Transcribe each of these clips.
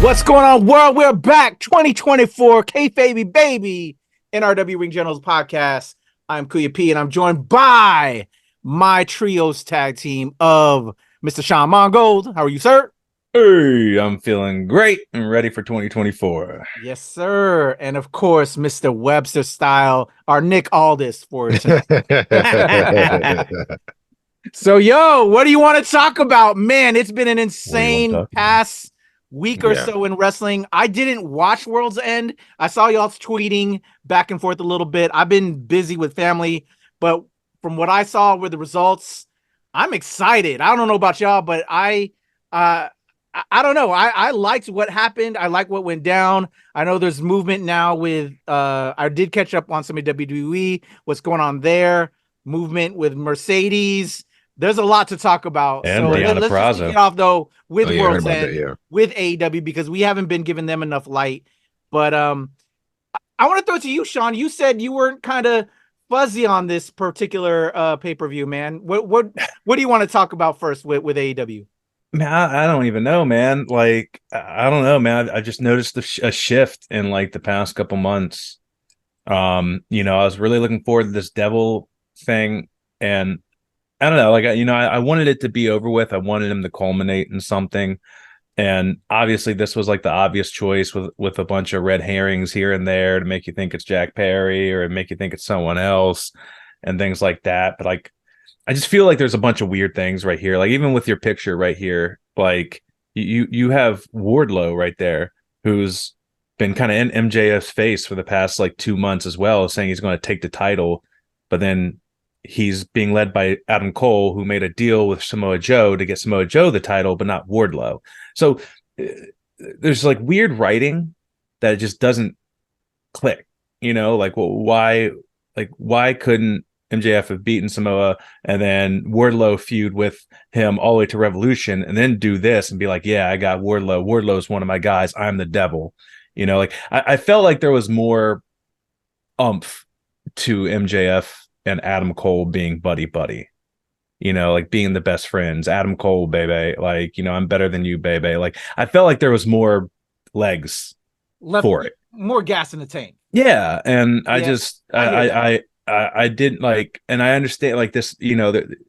What's going on, world? We're back. 2024 KayFabeyBaby NRW Ring Generals Podcast. I'm Kuya P, and I'm joined by my trios tag team of Mr. Sean Mongold. How are you, sir? Hey, I'm feeling great and ready for 2024. Yes, sir. And of course, Mr. Webster Style, our Nick Aldis for tonight. So, yo, what do you want to talk about? Man, it's been an insane past week or so in wrestling. I didn't watch World's End. I saw y'all tweeting back and forth a little bit. I've been busy with family, but from what I saw with the results, I'm excited. I don't know about y'all, but I don't know. I liked what happened. I like what went down. I know there's movement now with I did catch up on some of WWE, what's going on there, movement with Mercedes. There's a lot to talk about. And so let's just kick it off though with World's End, with AEW, because we haven't been giving them enough light. But I want to throw it to you, Sean. You said you weren't kind of fuzzy on this particular pay-per-view, man. What do you want to talk about first with AEW? Man, I don't even know, man. Like, I don't know, man. I just noticed a shift in like the past couple months. I was really looking forward to this Devil thing, and I don't know, like, I wanted it to be over with. I wanted him to culminate in something. And obviously this was like the obvious choice with a bunch of red herrings here and there to make you think it's Jack Perry or make you think it's someone else and things like that. But like, I just feel like there's a bunch of weird things right here. Like even with your picture right here, like you have Wardlow right there, who's been kind of in MJF's face for the past like 2 months as well, saying he's going to take the title, but then he's being led by Adam Cole, who made a deal with Samoa Joe to get Samoa Joe the title, but not Wardlow. So there's like weird writing that just doesn't click, like, well, why couldn't MJF have beaten Samoa and then Wardlow feud with him all the way to Revolution and then do this and be like, yeah, I got Wardlow. Wardlow's one of my guys. I'm the devil. Like I felt like there was more oomph to MJF and Adam Cole being buddy, like being the best friends. Adam Cole, baby, like, I'm better than you, baby. Like, I felt like there was more legs for it, more gas in the tank. Yeah, and I didn't like, and I understand like this,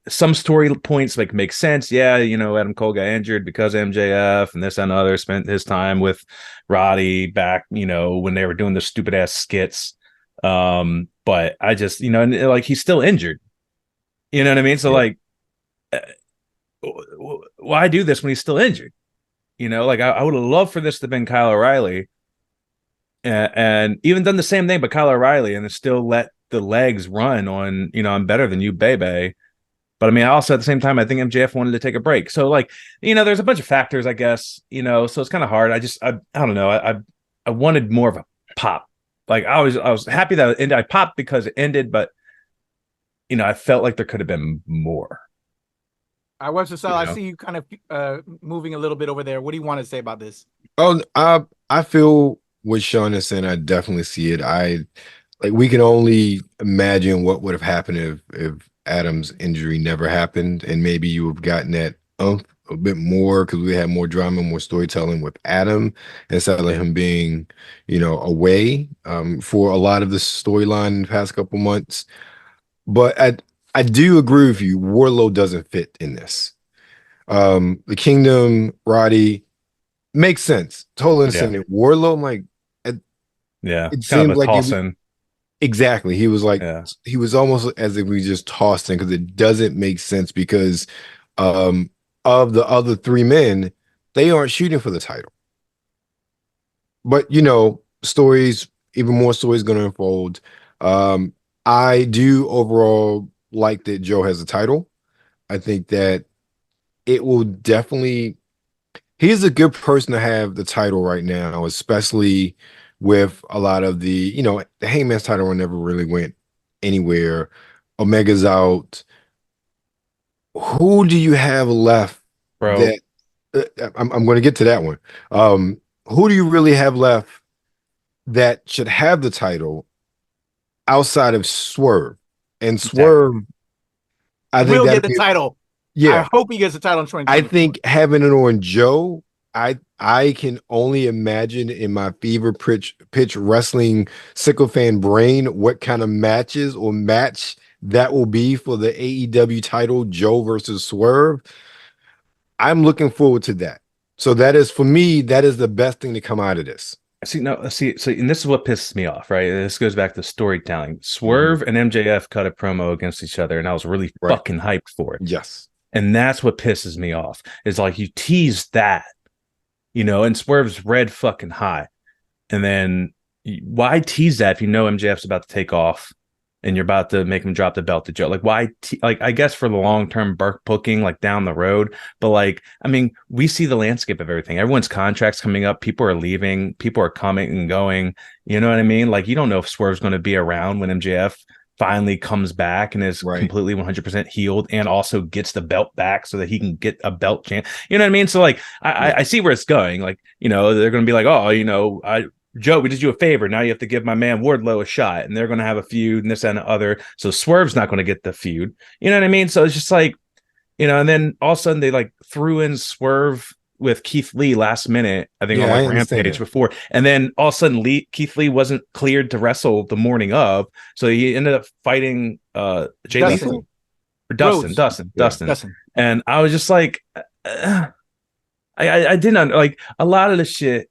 some story points like make sense. Yeah, Adam Cole got injured because of MJF and this and other, spent his time with Roddy back, when they were doing the stupid ass skits. But I just, and like he's still injured. You know what I mean? So like, why do this when he's still injured? Like I would have loved for this to have been Kyle O'Reilly, and even done the same thing, but Kyle O'Reilly, and still let the legs run on, I'm better than you, baby. But I mean, also at the same time, I think MJF wanted to take a break. So like, there's a bunch of factors, I guess, so it's kind of hard. I don't know. I wanted more of a pop. Like I was happy that it ended. I popped because it ended, but I felt like there could have been more. I was just I see you kind of moving a little bit over there. What do you want to say about this? Oh, I feel what Sean is saying. I definitely see it. We can only imagine what would have happened if Adam's injury never happened, and maybe you would have gotten that a bit more because we had more drama, more storytelling with Adam instead of him being, away for a lot of the storyline in the past couple months. But I do agree with you. Wardlow doesn't fit in this. The Kingdom, Roddy makes sense. Totally understand it. Wardlow, like, it seems like exactly. He was like, he was almost as if we just tossed him because it doesn't make sense because of the other three men, they aren't shooting for the title. But, stories, even more stories going to unfold. I do overall like that Joe has a title. I think that it will definitely, he's a good person to have the title right now, especially with a lot of the, the Hangman's title never really went anywhere. Omega's out. Who do you have left? Bro, that I'm going to get to that one. Who do you really have left that should have the title outside of Swerve? And Swerve, I think will get the title. Yeah, I hope he gets the title in 2020. I think having it on Joe I can only imagine in my fever pitch wrestling sycophant brain what kind of matches or match that will be for the AEW title, Joe versus Swerve. I'm looking forward to that. So that is, for me, that is the best thing to come out of this. See, and this is what pisses me off, right? This goes back to storytelling. Swerve and MJF cut a promo against each other, and I was really fucking hyped for it. Yes. And that's what pisses me off. Is like you tease that, and Swerve's red fucking high. And then why tease that if you know MJF's about to take off and you're about to make him drop the belt to Joe? Like, why? I guess for the long-term booking, like down the road. But like, I mean, we see the landscape of everything. Everyone's contracts coming up. People are leaving. People are coming and going. You know what I mean? Like, you don't know if Swerve's going to be around when MJF finally comes back and is completely 100% healed and also gets the belt back so that he can get a belt chance. You know what I mean? So like, I see where it's going. Like, they're going to be like, oh, Joe, we did you a favor. Now you have to give my man Wardlow a shot, and they're going to have a feud and this and the other. So Swerve's not going to get the feud. You know what I mean? So it's just like, and then all of a sudden they like threw in Swerve with Keith Lee last minute, I think on like Rampage before. And then all of a sudden Keith Lee wasn't cleared to wrestle the morning of. So he ended up fighting Jay Lethal or Dustin. And I was just like, I didn't like a lot of the shit.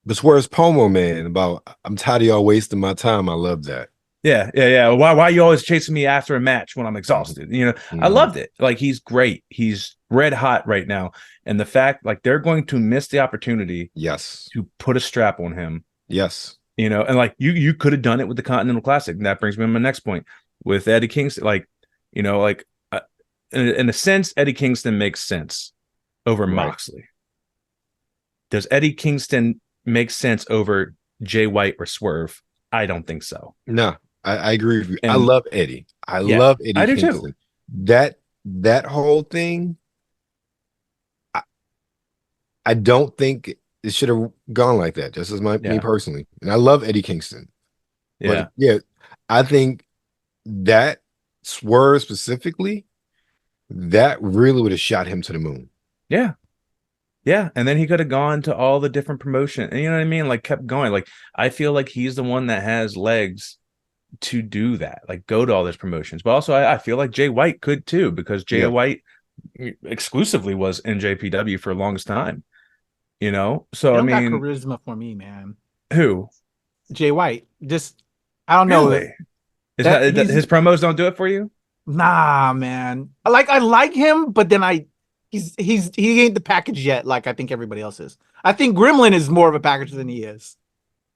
But Swerve's promo, man, about I'm tired of y'all wasting my time. I love that. Yeah. Why are you always chasing me after a match when I'm exhausted? I loved it. Like, he's great. He's red hot right now. And the fact, like, they're going to miss the opportunity to put a strap on him. Yes. And like you could have done it with the Continental Classic. And that brings me to my next point with Eddie Kingston. Like, in a sense, Eddie Kingston makes sense over Moxley. Does Eddie Kingston make sense over Jay White or Swerve? I don't think so. No, I agree with you. And I love Eddie. I love Eddie. I do Kingston. Too. That whole thing, I don't think it should have gone like that. Just as me personally, and I love Eddie Kingston. But I think that Swerve specifically, that really would have shot him to the moon. Yeah, and then he could have gone to all the different promotion, and you know what I mean? Like, kept going. Like, I feel like he's the one that has legs to do that. Like, go to all those promotions. But also, I feel like Jay White could too, because Jay White exclusively was NJPW for the longest time. So I mean, got charisma for me, man. Who? Jay White. Just I don't know. Really? His promos don't do it for you? Nah, man. I like him, but then he ain't the package yet, like I think everybody else is. I think Gremlin is more of a package than he is.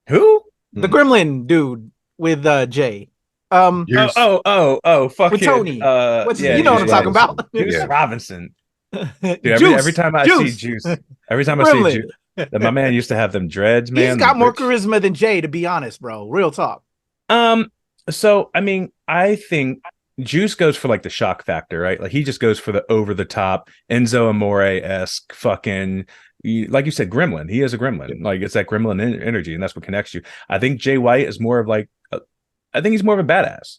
Who? The Gremlin dude with Jay. Fuck with Tony. You know what I'm talking about. Juice Robinson. Dude, every time I see Juice, that my man used to have them dreads, man. He's got more charisma than Jay, to be honest, bro. Real talk. So I mean, I think Juice goes for like the shock factor, right? Like, he just goes for the over the top Enzo Amore-esque fucking, like you said, gremlin. He is a gremlin. Like, it's that gremlin energy, and that's what connects you. I think Jay White is more of like, I think he's more of a badass.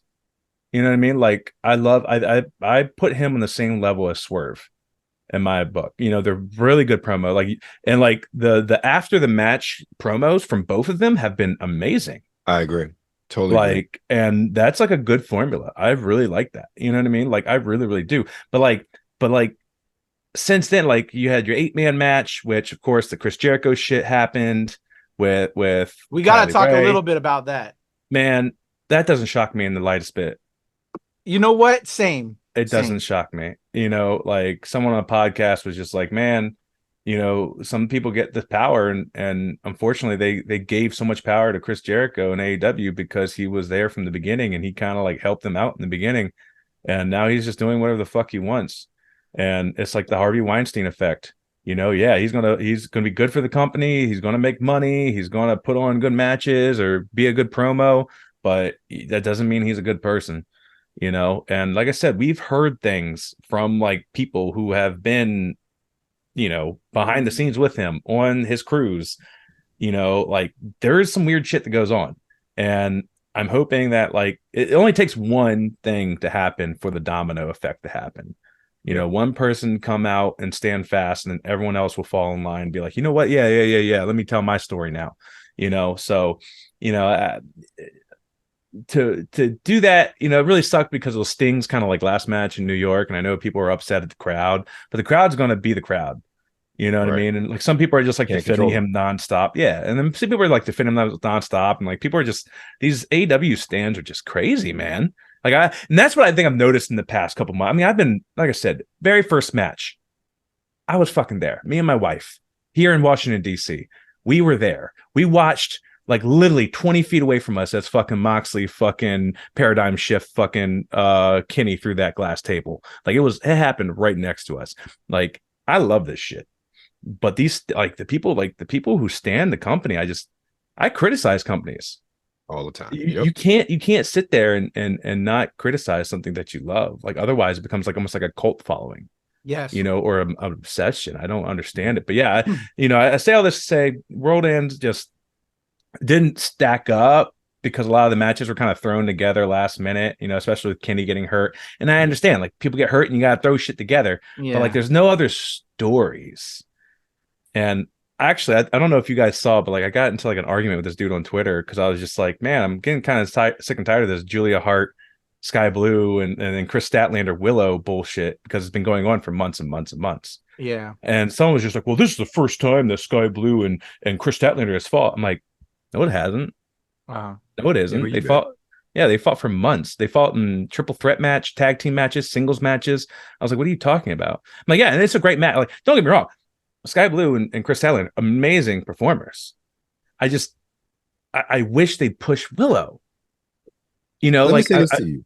You know what I mean? Like, I put him on the same level as Swerve in my book. They're really good promo. Like, and like the after the match promos from both of them have been amazing. I agree. Totally. Like, and that's like a good formula. I really like that. You know what I mean? Like, I really, really do. But like since then, like, you had your 8-man match, which of course the Chris Jericho shit happened with we gotta talk a little bit about that. Man, that doesn't shock me in the lightest bit. You know what? Same. It doesn't shock me. Like, someone on a podcast was just like, man, some people get the power, and unfortunately they gave so much power to Chris Jericho in AEW because he was there from the beginning, and he kind of like helped them out in the beginning, and now he's just doing whatever the fuck he wants. And it's like the Harvey Weinstein effect. He's gonna be good for the company, he's gonna make money, he's gonna put on good matches or be a good promo, but that doesn't mean he's a good person. And like I said, we've heard things from like people who have been behind the scenes with him on his cruise. Like, there is some weird shit that goes on, and I'm hoping that, like, it only takes one thing to happen for the domino effect to happen. You know, one person come out and stand fast, and then everyone else will fall in line and be like, you know what? Yeah. Let me tell my story now. You know, so, you know, to do that, you know, it really sucked because of Sting's kind of like last match in New York. And I know people are upset at the crowd, but the crowd's going to be the crowd. You know what I mean? And like some people are just like defending him nonstop. Yeah. And then some people are like defending him nonstop. And like people are just, these AEW stands are just crazy, man. And that's what I think I've noticed in the past couple months. I mean, I've been, like I said, very first match, I was fucking there. Me and my wife here in Washington, D.C. We were there. We watched like literally 20 feet away from us as fucking Moxley fucking paradigm shift fucking Kenny through that glass table. Like it happened right next to us. Like I love this shit. But these the people who stand the company, I criticize companies all the time. You can't sit there and not criticize something that you love. Like otherwise it becomes like almost like a cult following. Yes. You know, or an obsession. I don't understand it. But yeah, I say all this to say World Ends just didn't stack up because a lot of the matches were kind of thrown together last minute, you know, especially with Kenny getting hurt. And I understand like people get hurt and you got to throw shit together. Yeah. But like there's no other stories. And actually, I don't know if you guys saw, but like I got into like an argument with this dude on Twitter because I was just like, man, I'm getting kind of sick and tired of this Julia Hart, Sky Blue, and then Chris Statlander Willow bullshit because it's been going on for months and months and months. Yeah. And someone was just like, well, this is the first time that Sky Blue and Chris Statlander has fought. I'm like, no, it hasn't. No, it isn't. They fought for months. They fought in triple threat match, tag team matches, singles matches. I was like, what are you talking about? I'm like, yeah, and it's a great match. Like, don't get me wrong. Sky Blue and Chris Statlander, amazing performers. I wish they'd push Willow. You know, Let me say this to you.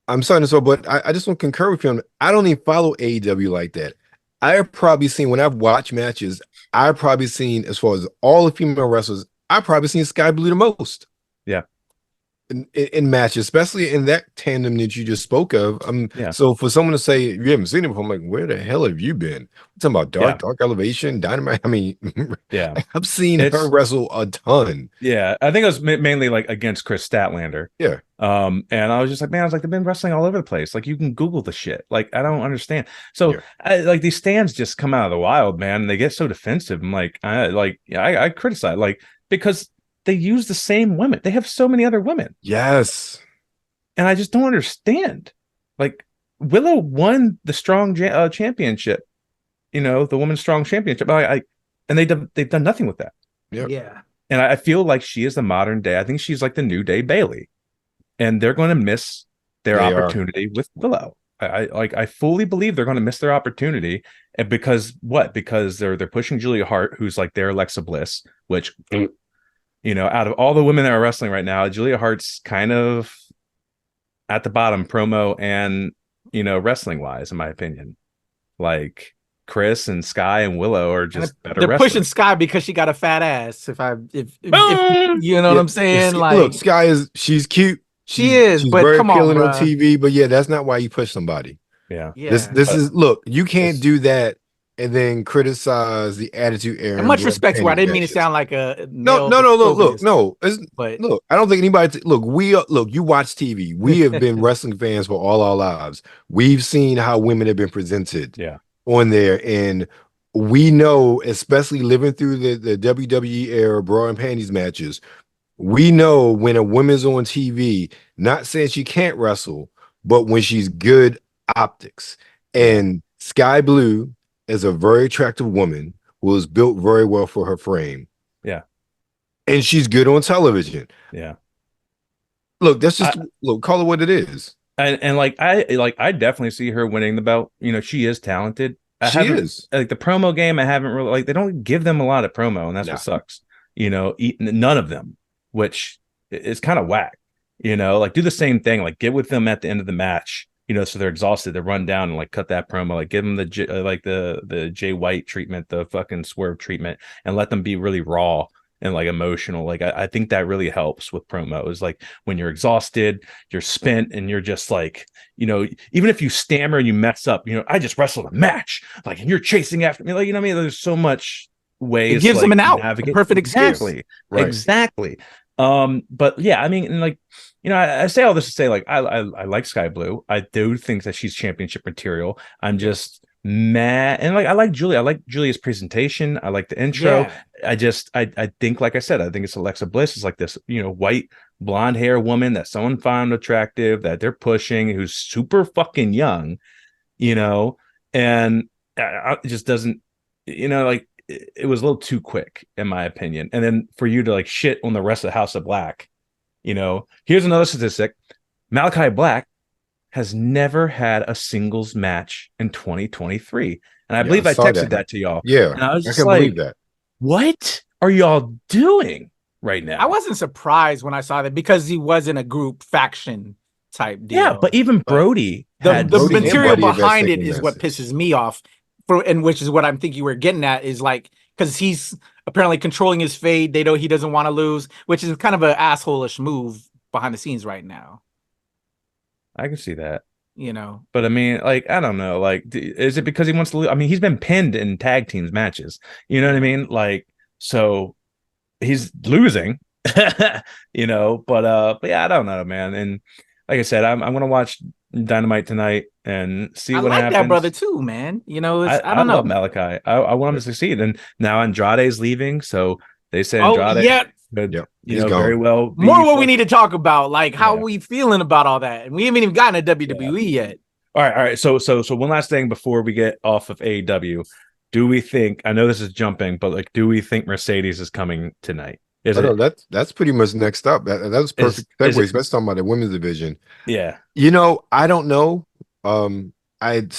I'm sorry to say, but I just want to concur with you. I don't even follow AEW like that. I have probably seen, when I've watched matches, I've probably seen, as far as all the female wrestlers, I've probably seen Sky Blue the most. Yeah. In matches, especially in that tandem that you just spoke of. So for someone to say you haven't seen it before, I'm like, where the hell have you been? We're talking about Dark Elevation, Dynamite. I mean, I've seen her wrestle a ton. Yeah, I think it was mainly like against Chris Statlander. Yeah. And I was just like, man, they've been wrestling all over the place. Like you can Google the shit. Like I don't understand. So like these stands just come out of the wild, man. And they get so defensive. I'm like, I criticize because they use the same women. They have so many other women. Yes. And I just don't understand. Like Willow won the strong championship, you know, the women's strong championship. And they've done nothing with that. Yep. Yeah. And I feel like she is the modern day. I think she's like the new day Bailey. And they're going to miss their opportunity with Willow. I fully believe they're going to miss their opportunity. And because they're pushing Julia Hart, who's like their Alexa Bliss, which you know, out of all the women that are wrestling right now, Julia Hart's kind of at the bottom, promo and, you know, wrestling wise, in my opinion. Like Chris and Sky and Willow are just better. They're pushing Sky because she got a fat ass. If you know what I'm saying, look, Sky she's cute. She's but very come appealing on TV. But yeah, that's not why you push somebody. Yeah. This is look. You can't do that and then criticize the Attitude Era. And much respect to her. I didn't mean to sound like a no. Look, I don't think anybody. Look. You watch TV. We have been wrestling fans for all our lives. We've seen how women have been presented. On there, and we know, especially living through the WWE era bra and panties matches, we know when a woman's on TV. Not saying she can't wrestle, but when she's good optics. And Sky Blue is a very attractive woman who is built very well for her frame. Yeah. And she's good on television. Yeah. Look, that's just call it what it is. And I definitely see her winning the belt. You know, she is talented. She is. Like the promo game, I haven't really they don't give them a lot of promo, and that's what sucks. You know, none of them, which is kind of whack. You know, like do the same thing, like get with them at the end of the match. You know, so they're exhausted, they run down and like cut that promo, like give them the Jay White treatment, the fucking Swerve treatment, and let them be really raw and like emotional. Like I think that really helps with promos. Like when you're exhausted, you're spent, and you're just like, you know, even if you stammer and you mess up, you know, I just wrestled a match, like, and you're chasing after me, like, you know what I mean? There's so much ways. It gives them an out, a perfect excuse. Exactly. But yeah, I mean, and like, you know, I say all this to say, like, I like Sky Blue. I do think that she's championship material. I'm just mad, and like, I like Julia. I like Julia's presentation. I like the intro. Yeah. I think, like I said, I think it's Alexa Bliss is like this, you know, white blonde hair woman that someone found attractive, that they're pushing, who's super fucking young, you know, and it just doesn't, you know, like, it was a little too quick in my opinion. And then for you to like shit on the rest of the House of Black, you know, here's another statistic. Malachi Black has never had a singles match in 2023. And I believe I texted that to y'all. Yeah. And I was just can like, believe that. What are y'all doing right now? I wasn't surprised when I saw that because he wasn't a group faction type deal. Yeah, but even Brody, the Brody material and Buddy behind it is is what pisses me off. And which is what I'm thinking you were getting at, is like, because he's apparently controlling his fate. He doesn't want to lose, which is kind of an asshole-ish move behind the scenes right now. I can see that, you know. But I mean, like, I don't know. Like, is it because he wants to lose? I mean, he's been pinned in tag teams matches. You know what I mean? Like, so he's losing. You know, but yeah, I don't know, man. And like I said, I'm gonna watch Dynamite tonight and see what happens. I like that brother too, man. You know, I don't know. Love Malachi. I want him to succeed. And now Andrade's leaving, so they say Andrade could, you know, very well. More what we need to talk about, like how we feeling about all that, and we haven't even gotten to WWE yet. All right. So one last thing before we get off of AEW, do we think? I know this is jumping, but like, do we think Mercedes is coming tonight? That's pretty much next up. That's perfect segue. Let's talk about the women's division. Yeah. You know, I don't know. I'm gonna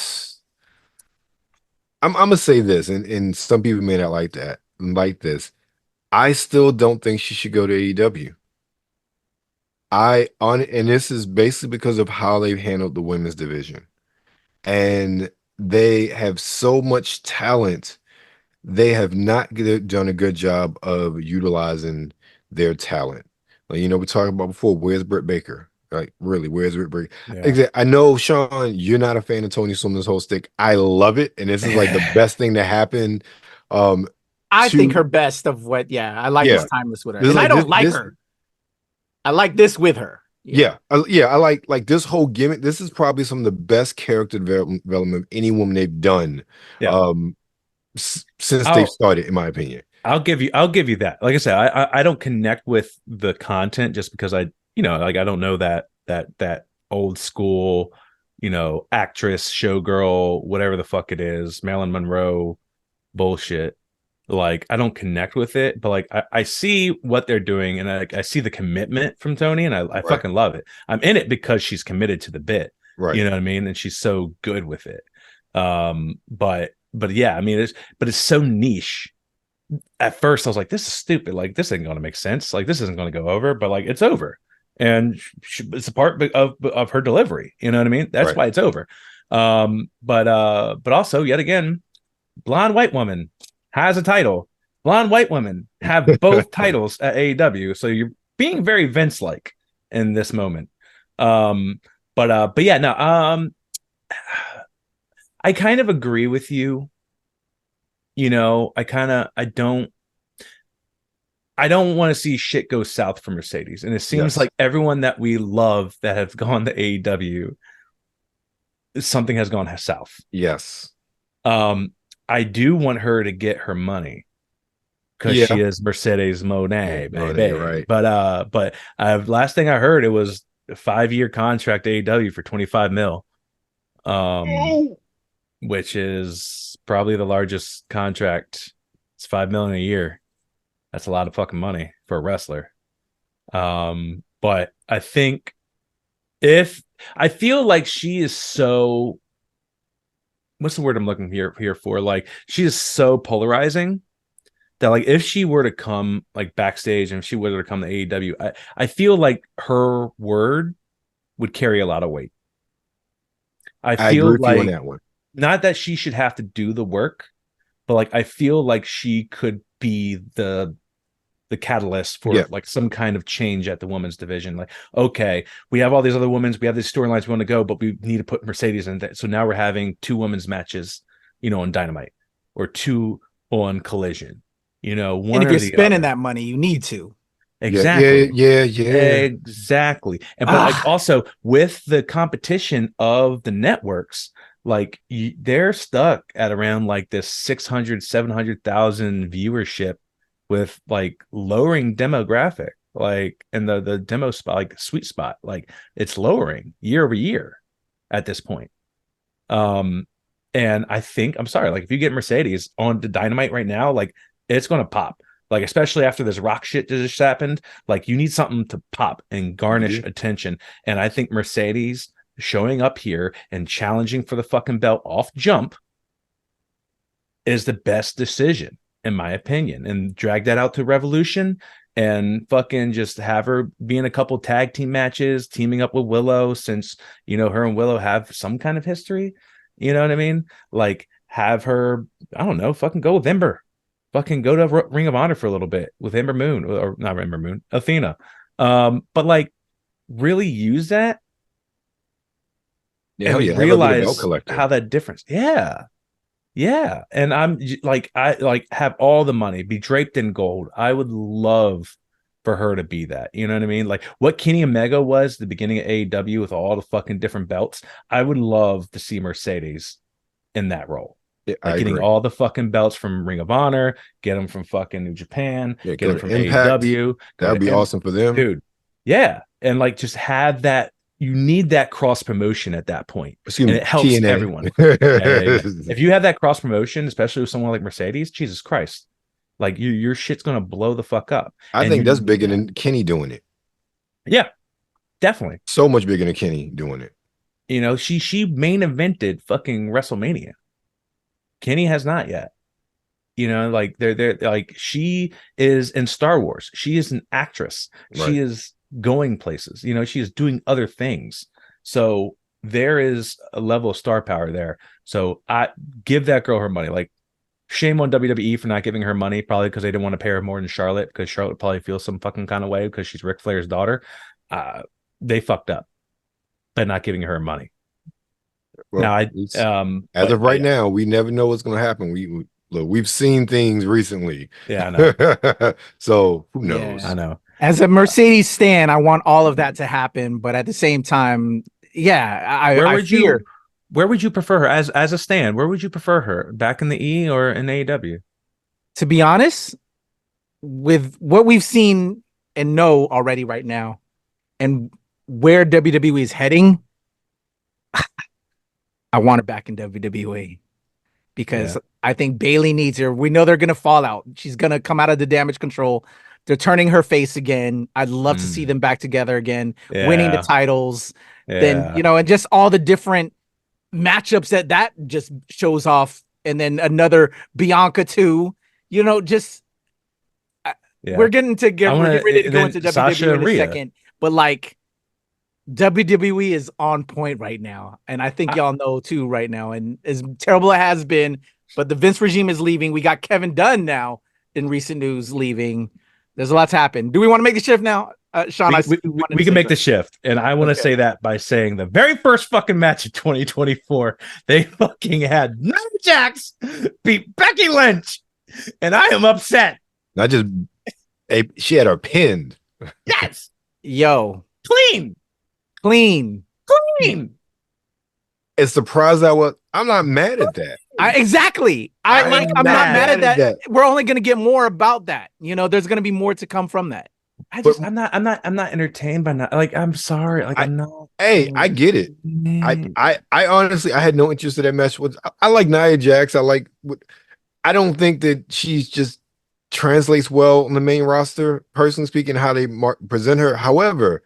say this, and some people may not like this. I still don't think she should go to AEW. And this is basically because of how they've handled the women's division. And they have so much talent. They have not done a good job of utilizing their talent. Like, you know, we talked about before, where's Britt Baker? Like, really, where's Britt Baker? Yeah. I know, Sean, you're not a fan of Tony Storm's whole stick. I love it, and this is like the best thing that happened. I think her best of what, I like this timeless with her. And I don't like her. I like this with her. I like this whole gimmick. This is probably some of the best character development of any woman they've done. Since they've started, in my opinion. I'll give you that. Like I said, I don't connect with the content just because I don't know that old school, you know, actress, showgirl, whatever the fuck it is, Marilyn Monroe bullshit. Like, I don't connect with it, but like I see what they're doing, and I see the commitment from Tony, and I fucking love it. I'm in it because she's committed to the bit, right? You know what I mean? And she's so good with it. But yeah, I mean, it's so niche. At first, I was like, this is stupid. Like, this isn't going to make sense. Like, this isn't going to go over. But like, it's over, and it's a part of her delivery. You know what I mean? That's why it's over. But also, yet again, blonde white woman has a title. Blonde white women have both titles at AEW. So you're being very Vince-like in this moment. But yeah, no. I kind of agree with you. You know, I don't want to see shit go south for Mercedes. And it seems like everyone that we love that have gone to AEW, something has gone south. Yes. I do want her to get her money because she is Mercedes Moné, baby. Right. But last thing I heard, it was a 5-year contract to AEW for $25 million. Which is probably the largest contract. It's $5 million a year. That's a lot of fucking money for a wrestler. But I think I feel like she is so, what's the word I'm looking here for? Like, she is so polarizing that like if she were to come like backstage and if she were to come to AEW, I feel like her word would carry a lot of weight. I feel like on that one. Not that she should have to do the work, but like I feel like she could be the catalyst for like some kind of change at the women's division. Like, okay, we have all these other women's, we have these storylines we want to go, but we need to put Mercedes in that. So now we're having 2 women's matches, you know, on Dynamite or 2 on Collision. You know, one. And if you're spending that money, you need to. Exactly. Yeah. Exactly. And but like also with the competition of the networks, like they're stuck at around like this 600, 700,000 viewership with like lowering demographic, like and the demo spot, like sweet spot, like it's lowering year over year at this point. And I think, I'm sorry, like if you get Mercedes on the Dynamite right now, like it's going to pop. Like, especially after this Rock shit that just happened, like you need something to pop and garnish attention. And I think Mercedes showing up here and challenging for the fucking belt off jump is the best decision, in my opinion. And drag that out to Revolution and fucking just have her be in a couple tag team matches, teaming up with Willow, since, you know, her and Willow have some kind of history. You know what I mean? Like, have her, I don't know, fucking go with Ember. Fucking go to Ring of Honor for a little bit with Ember Moon, or not Ember Moon, Athena. But like, really use that. Yeah, and realize how that difference. Yeah. And I'm like, I like have all the money, be draped in gold. I would love for her to be that. You know what I mean? Like what Kenny Omega was at the beginning of AEW with all the fucking different belts. I would love to see Mercedes in that role. Like getting all the fucking belts from Ring of Honor, get them from fucking New Japan, get them from AEW. That would be awesome for them, dude. Yeah, and like just have that. You need that cross promotion at that point, and it helps TNA. Everyone. If you have that cross promotion, especially with someone like Mercedes, Jesus Christ, like your shit's gonna blow the fuck up. I think that's bigger than Kenny doing it. Yeah, definitely. So much bigger than Kenny doing it. You know, she main evented fucking WrestleMania. Kenny has not yet. You know, like they're like, she is in Star Wars. She is an actress. Right. She is going places. You know, she is doing other things. So there is a level of star power there. So I give that girl her money. Like, shame on WWE for not giving her money, probably because they didn't want to pay her more than Charlotte, because Charlotte probably feels some fucking kind of way because she's Ric Flair's daughter. They fucked up by not giving her money. Well, now, as of right now, we never know what's going to happen. We've seen things recently. Yeah, I know. So who knows? Yeah, I know. As a Mercedes stan, I want all of that to happen, but at the same time, where would you prefer her as a stan? Where would you prefer her, back in the E or in AEW? To be honest, with what we've seen and know already right now, and where WWE is heading, I want her back in WWE because I think Bayley needs her. We know they're going to fall out. She's going to come out of the Damage Control. They're turning her face again. I'd love to see them back together again, winning the titles. Then, you know, and just all the different matchups that just shows off. And then another Bianca too, you know, just we're getting to we're ready to go into WWE in a second, but like, WWE is on point right now, and I think y'all know too right now. And as terrible it has been, but the Vince regime is leaving. We got Kevin Dunn now in recent news leaving. There's a lot to happen. Do we want to make the shift now, Sean? We can make the shift, and I want to say that by saying the very first fucking match of 2024, they fucking had Nia Jax beat Becky Lynch, and I am upset. Not just she had her pinned. Yes, yo, clean. As surprised I was, I'm not mad at that. Exactly. I'm not mad at that. We're only going to get more about that. You know, there's going to be more to come from that. I'm not entertained by that. Like, I'm sorry. Like, I'm not. Hey, I get it. I honestly, I had no interest in that match. I like Nia Jax. I don't think that she's just translates well on the main roster, personally speaking, how they present her. However,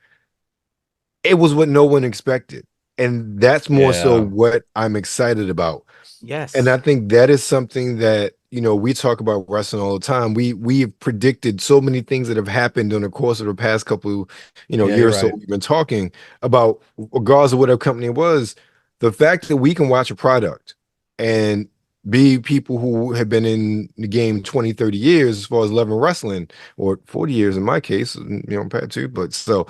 it was what no one expected. And that's more so what I'm excited about. Yes. And I think that is something that, you know, we talk about wrestling all the time. We've predicted so many things that have happened in the course of the past couple, years. So we've been talking about, regardless of whatever company it was, the fact that we can watch a product and be people who have been in the game 20, 30 years, as far as loving wrestling, or 40 years in my case, Pat too, but so,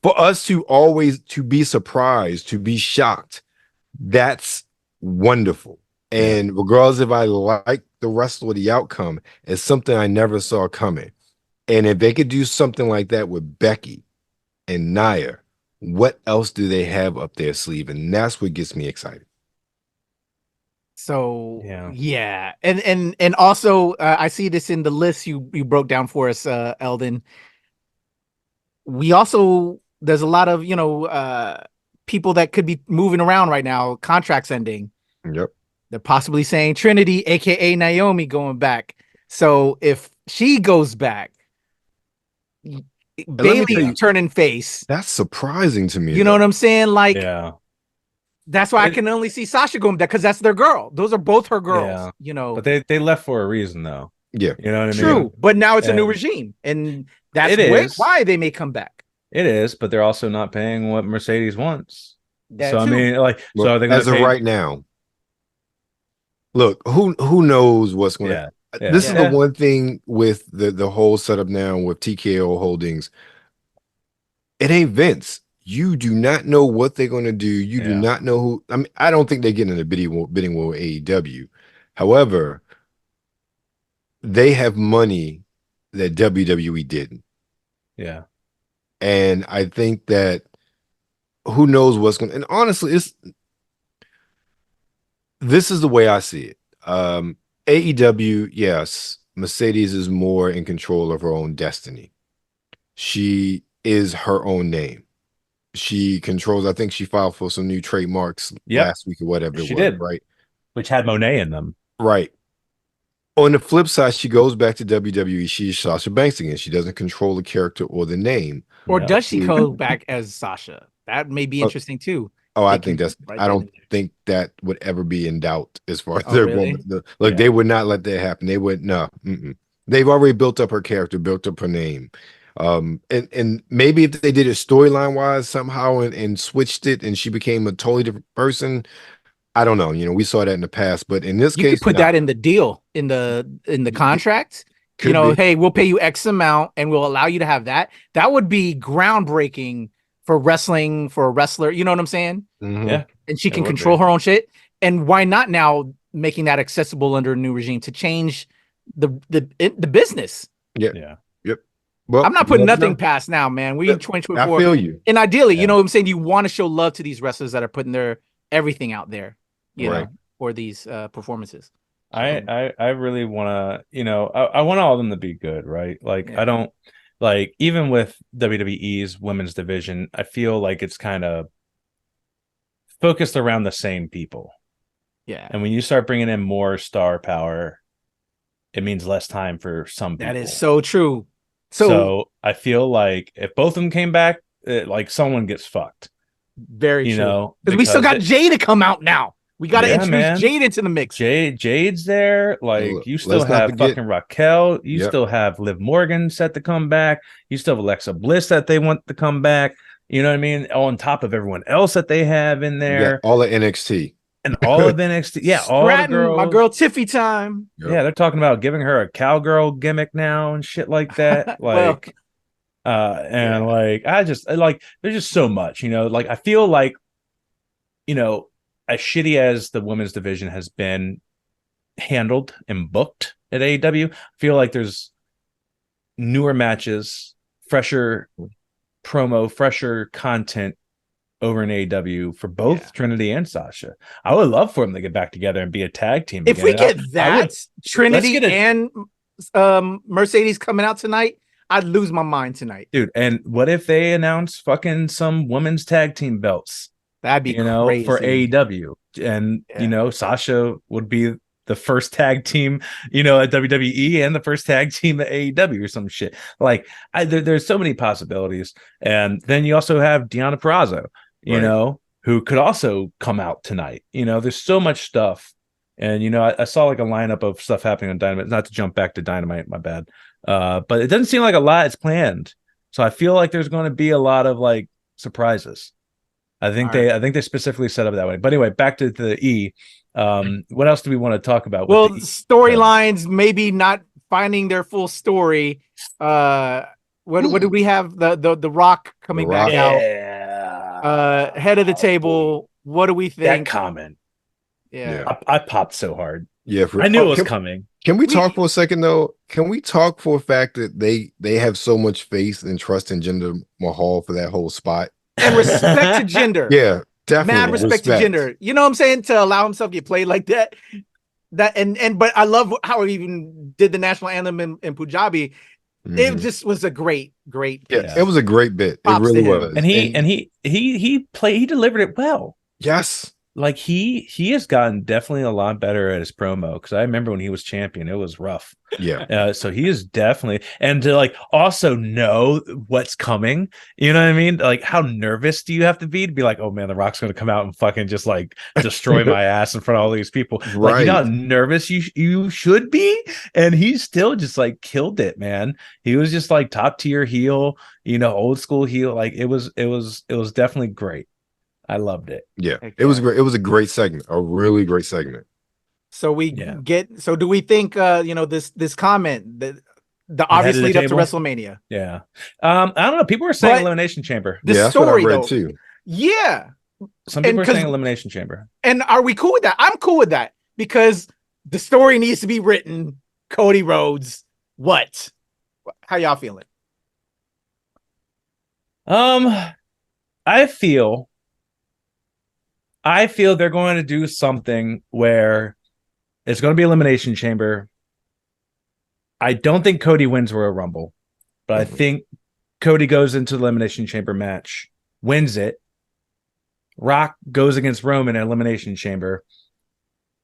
for us to always to be surprised, to be shocked, that's wonderful. And regardless if I like the rest of the outcome, it's something I never saw coming. And if they could do something like that with Becky and Nia, what else do they have up their sleeve? And that's what gets me excited. So yeah. And also I see this in the list you broke down for us, Eldon. We also, there's a lot of, people that could be moving around right now, contracts ending. Yep. They're possibly saying Trinity, aka Naomi, going back. So if she goes back, Bailey turning face. That's surprising to me. You know what I'm saying? Like, yeah. That's why I can only see Sasha going back, because that's their girl. Those are both her girls, But they left for a reason, though. Yeah. You know what I mean? True. But now it's a new regime. And that's why they may come back. It is, but they're also not paying what Mercedes wants. So, I mean, look, are they as of right now, look, who knows what's going to This is the one thing with the whole setup now with TKO Holdings. It ain't Vince. You do not know what they're going to do. You do not know who. I mean, I don't think they get in a bidding war with AEW. However, they have money that WWE didn't. Yeah. And I think that who knows what's going to. And honestly, this is the way I see it. AEW, yes, Mercedes is more in control of her own destiny. She is her own name. She controls, I think she filed for some new trademarks last week or whatever she did, right? Which had Monet in them. Right. On the flip side, she goes back to WWE. She's Sasha Banks again. She doesn't control the character or the name. Or does she go back as Sasha? That may be interesting too. Oh, I think that's. I don't think that would ever be in doubt as far as their woman. Look, they would not let that happen. They would no. They've already built up her character, built up her name. And maybe if they did it storyline wise somehow and switched it and she became a totally different person, I don't know. We saw that in the past, but in this case, you could put that in the deal in the contract. Hey, we'll pay you X amount and we'll allow you to have that. That would be groundbreaking for wrestling, for a wrestler. You know what I'm saying? Mm-hmm. Yeah. And she can control her own shit. And why not now making that accessible under a new regime to change the business? Yeah. Yeah. Well, I'm not putting nothing past now, man. We in 2024. I feel you. And ideally, you know what I'm saying? You want to show love to these wrestlers that are putting their everything out there, you know, for these performances. I really want to, I want all of them to be good, right? Like, I don't like, even with WWE's women's division, I feel like it's kind of focused around the same people. Yeah. And when you start bringing in more star power, it means less time for some people. That is so true. So I feel like if both of them came back, like someone gets fucked. Very true. Because we still got Jade to come out now. We got to introduce Jade into the mix. Jade's there. Like, you still have fucking Raquel. You still have Liv Morgan set to come back. You still have Alexa Bliss that they want to come back. You know what I mean? On top of everyone else that they have in there. All of NXT. And all of NXT. Yeah, all the girls. My girl Tiffy time. Yep. Yeah, they're talking about giving her a cowgirl gimmick now and shit like that. Like, I just like, there's just so much, like, I feel like, as shitty as the women's division has been handled and booked at AEW, I feel like there's newer matches, fresher promo, fresher content over in AEW for both Trinity and Sasha. I would love for them to get back together and be a tag team. If we get Trinity and Mercedes coming out tonight, I'd lose my mind tonight, dude. And what if they announce fucking some women's tag team belts? That'd be crazy. For AEW, and Sasha would be the first tag team, at WWE and the first tag team at AEW or some shit. Like, there's so many possibilities. And then you also have Deonna Purrazzo, who could also come out tonight. There's so much stuff. And, I saw like a lineup of stuff happening on Dynamite, not to jump back to Dynamite, my bad. But it doesn't seem like a lot is planned. So I feel like there's going to be a lot of like surprises. I think they specifically set up that way. But anyway, back to the E. What else do we want to talk about? Well, storylines maybe not finding their full story. What do we have? The Rock coming back out. Head of the table. What do we think? That comment. Yeah. I popped so hard. Yeah, I knew it was coming. Can we talk for a second though? Can we talk for a fact that they have so much faith and trust in Jinder Mahal for that whole spot and respect to Jinder? Yeah, definitely. Mad respect to Jinder. You know what I'm saying? To allow himself to get played like that. But I love how he even did the national anthem in Punjabi. It just was a great bit. Yeah, it was a great bit. It really was. And he delivered it well. Yes. Like he has gotten definitely a lot better at his promo, because I remember when he was champion, it was rough. Yeah. So he is definitely, and to like also know what's coming, you know what I mean? Like, how nervous do you have to be like, oh man, The Rock's going to come out and fucking just like destroy my ass in front of all these people. Right. Like, you know how nervous you should be, and he still just like killed it, man. He was just like top tier heel, you know, old school heel. Like it was definitely great. I loved it. Yeah, it was great. It was a great segment, a really great segment. So do we think this comment that the obvious lead up to WrestleMania? Yeah. I don't know. People were saying Elimination Chamber. The story, that's what I read though. Too. Yeah. Some people are saying Elimination Chamber. And are we cool with that? I'm cool with that, because the story needs to be written. Cody Rhodes. What? How y'all feeling? I feel they're going to do something where it's going to be Elimination Chamber. I don't think Cody wins Royal Rumble, but I think Cody goes into the Elimination Chamber match, wins it. Rock goes against Roman in Elimination Chamber.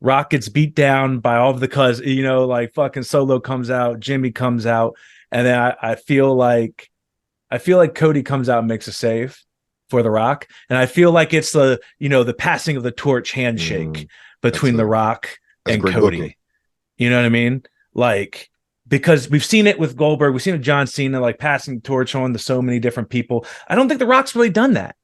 Rock gets beat down by all of the cousins, you know, like fucking Solo comes out, Jimmy comes out, and then I feel like Cody comes out and makes a save for The Rock, and I feel like it's the passing of the torch handshake between The Rock and Cody. Booking. You know what I mean? Like, because we've seen it with Goldberg, we've seen it with John Cena, like passing the torch on to so many different people. I don't think The Rock's really done that.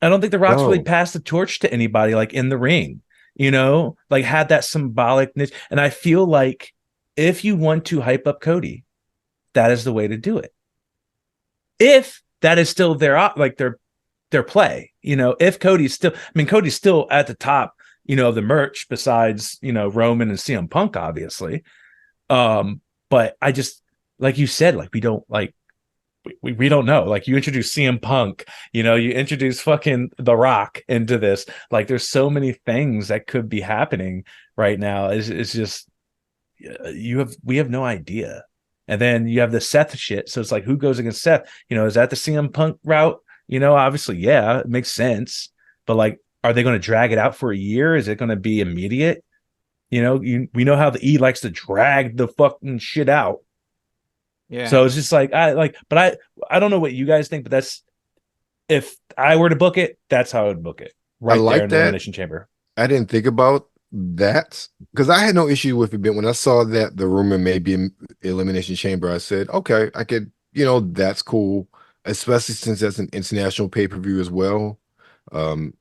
I don't think The Rock's really passed the torch to anybody like in the ring, you know, like had that symbolic niche. And I feel like if you want to hype up Cody, that is the way to do it. If that is still their play, you know, if Cody's still at the top, you know, of the merch besides, you know, Roman and CM Punk, obviously. But I just, like you said, like, we don't know, like, you introduce CM Punk, you know, you introduce fucking The Rock into this, like, there's so many things that could be happening right now. It's just, we have no idea. And then you have the Seth shit. So it's like, who goes against Seth? You know, is that the CM Punk route? You know, obviously, yeah, it makes sense. But like, are they going to drag it out for a year? Is it going to be immediate? You know, we know how the E likes to drag the fucking shit out. Yeah. So it's just like, I don't know what you guys think, but that's, if I were to book it, that's how I would book it. Right, I like there in the Elimination Chamber. I didn't think about that, because I had no issue with it. But when I saw that the rumor may be in Elimination Chamber, I said, okay, I could, you know, that's cool, especially since that's an international pay-per-view as well. And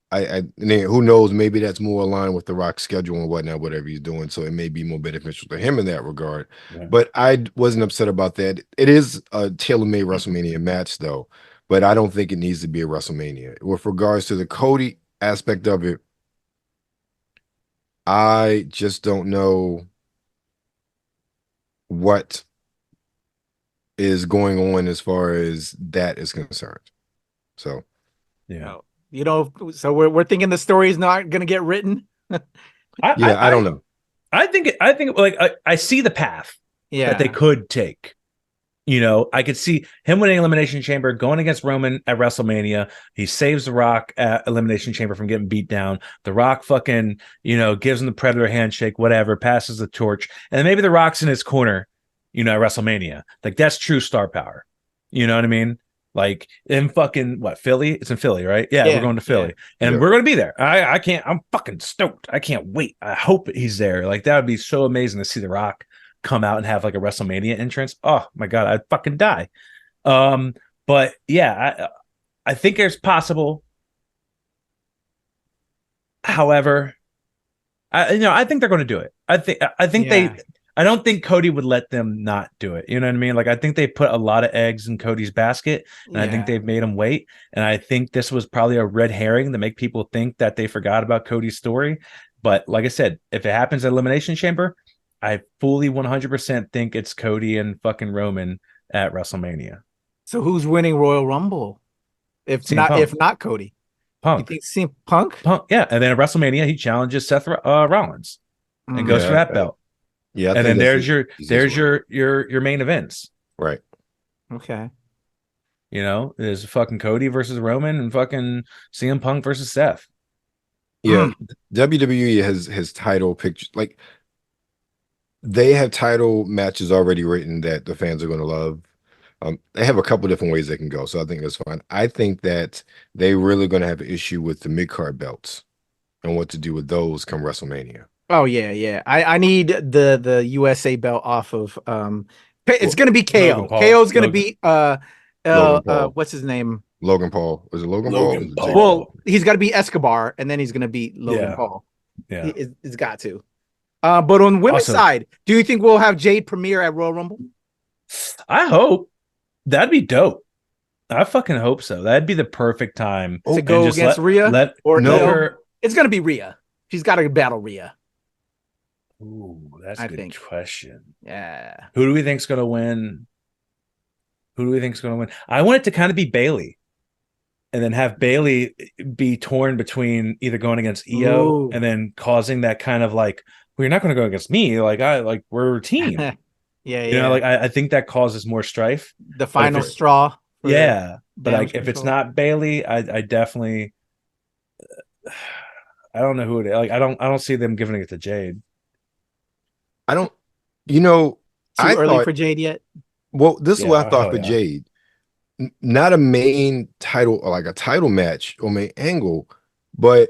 then who knows, maybe that's more aligned with The Rock's schedule and whatnot, whatever he's doing, so it may be more beneficial to him in that regard. But I wasn't upset about that. It is a tailor-made WrestleMania match though, but I don't think it needs to be a WrestleMania. With regards to the Cody aspect of it, I just don't know what is going on as far as that is concerned. So, yeah, you know, so we're thinking the story is not going to get written. I don't know. I think like I see the path that they could take. You know, I could see him winning Elimination Chamber, going against Roman at WrestleMania. He saves The Rock at Elimination Chamber from getting beat down. The Rock fucking, you know, gives him the Predator handshake, whatever, passes the torch. And maybe The Rock's in his corner, you know, at WrestleMania. Like, that's true star power. You know what I mean? Like, in fucking, Philly? It's in Philly, right? Yeah, we're going to Philly. And we're going to be there. I'm fucking stoked. I can't wait. I hope he's there. Like, that would be so amazing to see The Rock come out and have like a WrestleMania entrance. Oh my god, I'd fucking die. But yeah, I think it's possible. However, I think they're going to do it. I think I don't think Cody would let them not do it. You know what I mean? Like, I think they put a lot of eggs in Cody's basket, and I think they've made him wait. And I think this was probably a red herring to make people think that they forgot about Cody's story. But like I said, if it happens at Elimination Chamber, I fully 100% think it's Cody and fucking Roman at WrestleMania. So who's winning Royal Rumble? If not Cody, Punk. You think CM Punk? Punk, yeah. And then at WrestleMania, he challenges Seth Rollins and goes for that belt. Yeah, and then there's your main events. Right. Okay. You know, there's fucking Cody versus Roman and fucking CM Punk versus Seth. Yeah, WWE has title pictures, like they have title matches already written that the fans are going to love. They have a couple different ways they can go, so I think that's fine. I think that they really going to have an issue with the mid-card belts and what to do with those come WrestleMania. Oh yeah. I need the USA belt off of it's going to be KO. KO's going to beat what's his name? Logan Paul. Was it Logan Paul? Well, he's got to beat Escobar, and then he's going to beat Logan Paul. Yeah, it's got to. But on the women's side, do you think we'll have Jade premiere at Royal Rumble? I hope. That'd be dope. I fucking hope so. That'd be the perfect time to go against Rhea. It's going to be Rhea. She's got to battle Rhea. Ooh, that's a good question. Yeah. Who do we think's going to win? I want it to kind of be Bayley. And then have Bayley be torn between either going against Io and then causing that kind of like, well, you're not going to go against me. We're a team. You know, I think that causes more strife. The final straw. Yeah. But if it's not Bayley, I definitely, I don't know who it is. I don't see them giving it to Jade. I don't, too early for Jade yet? Well, this is what I thought for Jade. Not a main title or like a title match or main angle, but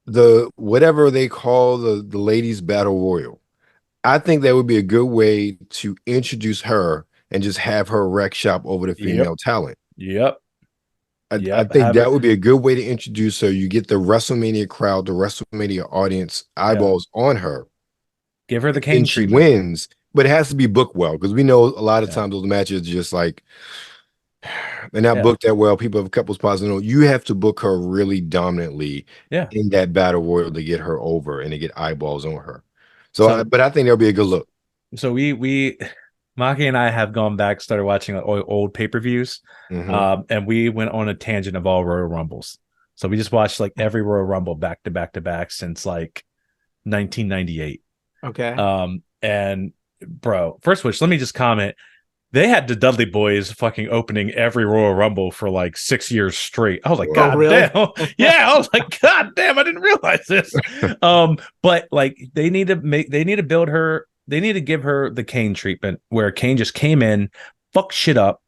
the whatever they call the ladies battle royal. I think that would be a good way to introduce her and just have her wreck shop over the female talent. Yep. I think that would be a good way to introduce her. You get the WrestleMania crowd, the WrestleMania audience eyeballs on her. Give her the Kane treatment. She wins, but it has to be booked well because we know a lot of times those matches just like they're not booked that well. People have a couple spots. You have to book her really dominantly in that battle royal to get her over and to get eyeballs on her. But I think that'll be a good look. So we Maki and I have gone back, started watching old pay-per-views, and we went on a tangent of all Royal Rumbles. So we just watched like every Royal Rumble back to back to back since like 1998. Okay. And bro, first of which, let me just comment. They had the Dudley Boys fucking opening every Royal Rumble for like 6 years straight. I was like, God damn. Yeah, I was like, God damn, I didn't realize this. But like they need to build her, they need to give her the Kane treatment where Kane just came in, fucked shit up,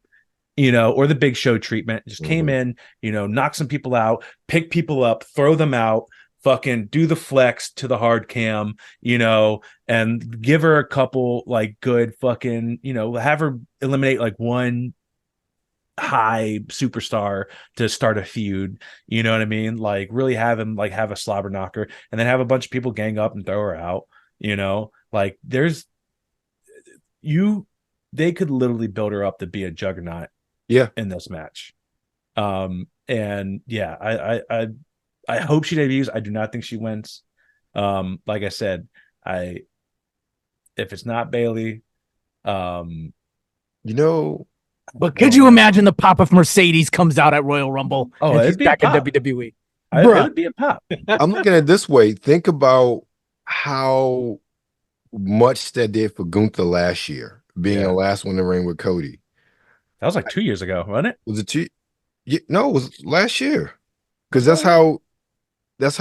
or the Big Show treatment, just came in, knock some people out, pick people up, throw them out, fucking do the flex to the hard cam, and give her a couple like good fucking, have her eliminate like one high superstar to start a feud, you know what I mean? Like really have him like have a slobber knocker and then have a bunch of people gang up and throw her out, like they could literally build her up to be a juggernaut in this match. I hope she debuts. I do not think she wins. Like I said, if it's not Bayley, but could you imagine the pop if Mercedes comes out at Royal Rumble? Oh, it'd be back in WWE. It'd be a pop. I'm looking at it this way. Think about how much that did for Gunther last year, being the last one in the ring with Cody. That was like 2 years ago, wasn't it? Was it 2? No, it was last year. Because that's how